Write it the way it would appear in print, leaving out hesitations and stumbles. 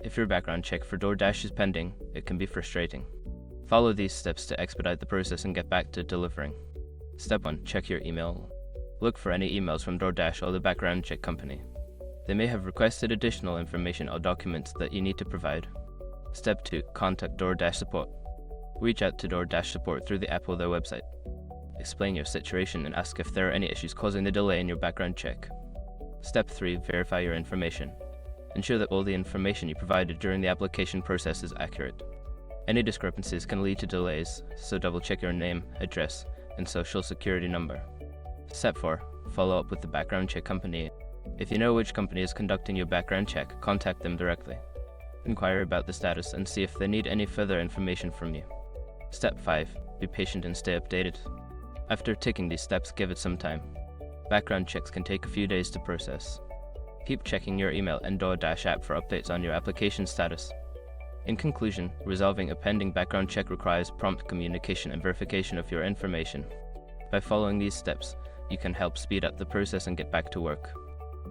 If your background check for DoorDash is pending, it can be frustrating. Follow these steps to expedite the process and get back to delivering. Step 1. Check your email. Look for any emails from DoorDash or the background check company. They may have requested additional information or documents that you need to provide. Step 2. Contact DoorDash support. Reach out to DoorDash support through the app or their website. Explain your situation and ask if there are any issues causing the delay in your background check. Step 3. Verify your information. Ensure that all the information you provided during the application process is accurate. Any discrepancies can lead to delays, so double-check your name, address, and social security number. Step 4. Follow up with the background check company. If you know which company is conducting your background check, contact them directly. Inquire about the status and see if they need any further information from you. Step 5. Be patient and stay updated. After taking these steps, give it some time. Background checks can take a few days to process. Keep checking your email and DoorDash app for updates on your application status. In conclusion, resolving a pending background check requires prompt communication and verification of your information. By following these steps, you can help speed up the process and get back to work.